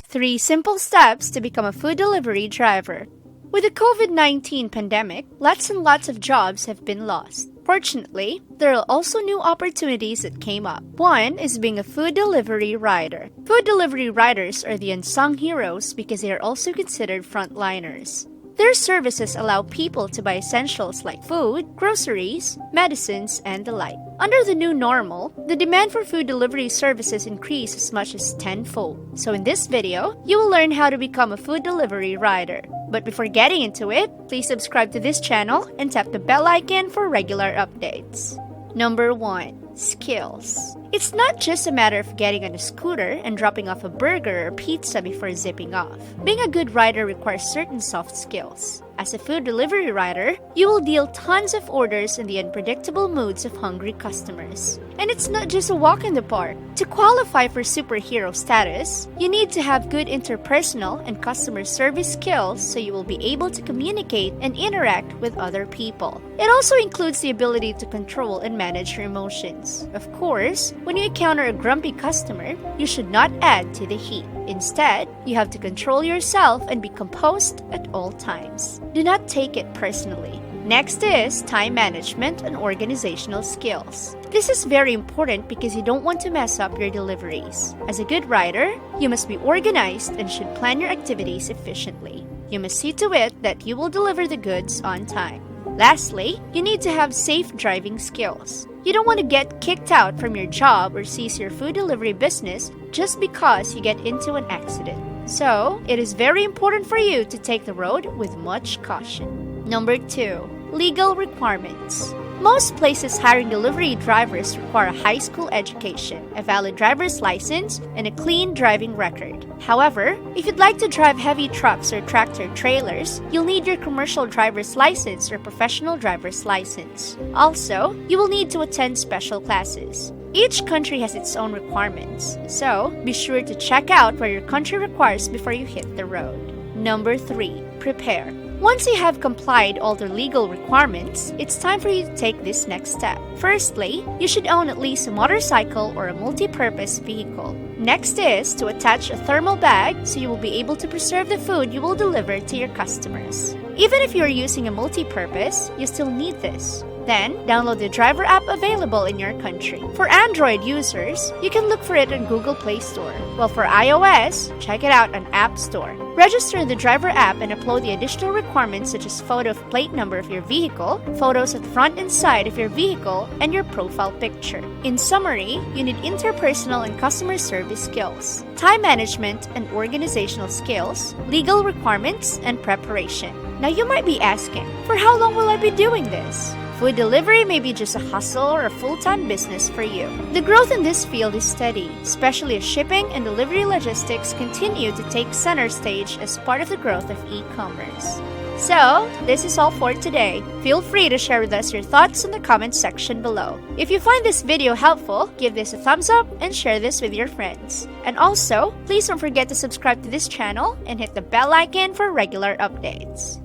Three simple steps to become a food delivery driver. With the COVID-19 pandemic, lots and lots of jobs have been lost. Fortunately, there are also new opportunities that came up. One is being a food delivery rider. Food delivery riders are the unsung heroes because they are also considered frontliners. Their services allow people to buy essentials like food, groceries, medicines, and the like. Under the new normal, the demand for food delivery services increased as much as tenfold. So in this video, you will learn how to become a food delivery rider. But before getting into it, please subscribe to this channel and tap the bell icon for regular updates. Number 1. Skills. It's not just a matter of getting on a scooter and dropping off a burger or pizza before zipping off. Being a good rider requires certain soft skills. As a food delivery rider, you will deal tons of orders in the unpredictable moods of hungry customers. And it's not just a walk in the park. To qualify for superhero status, you need to have good interpersonal and customer service skills so you will be able to communicate and interact with other people. It also includes the ability to control and manage your emotions. Of course, when you encounter a grumpy customer, you should not add to the heat. Instead, you have to control yourself and be composed at all times. Do not take it personally. Next is time management and organizational skills. This is very important because you don't want to mess up your deliveries. As a good rider, you must be organized and should plan your activities efficiently. You must see to it that you will deliver the goods on time. Lastly, you need to have safe driving skills. You don't want to get kicked out from your job or cease your food delivery business just because you get into an accident. So, it is very important for you to take the road with much caution. Number 2. Legal requirements. Most places hiring delivery drivers require a high school education, a valid driver's license, and a clean driving record. However, if you'd like to drive heavy trucks or tractor trailers, you'll need your commercial driver's license or professional driver's license. Also, you will need to attend special classes. Each country has its own requirements, so be sure to check out what your country requires before you hit the road. Number 3. Prepare. Once you have complied all the legal requirements, it's time for you to take this next step. Firstly, you should own at least a motorcycle or a multi-purpose vehicle. Next is to attach a thermal bag so you will be able to preserve the food you will deliver to your customers. Even if you are using a multi-purpose, you still need this. Then, download the driver app available in your country. For Android users, you can look for it on Google Play Store, while for iOS, check it out on App Store. Register the driver app and upload the additional requirements such as photo of plate number of your vehicle, photos of the front and side of your vehicle, and your profile picture. In summary, you need interpersonal and customer service skills, time management and organizational skills, legal requirements, and preparation. Now you might be asking, for how long will I be doing this? Food delivery may be just a hustle or a full-time business for you. The growth in this field is steady, especially as shipping and delivery logistics continue to take center stage as part of the growth of e-commerce. So, this is all for today. Feel free to share with us your thoughts in the comments section below. If you find this video helpful, give this a thumbs up and share this with your friends. And also, please don't forget to subscribe to this channel and hit the bell icon for regular updates.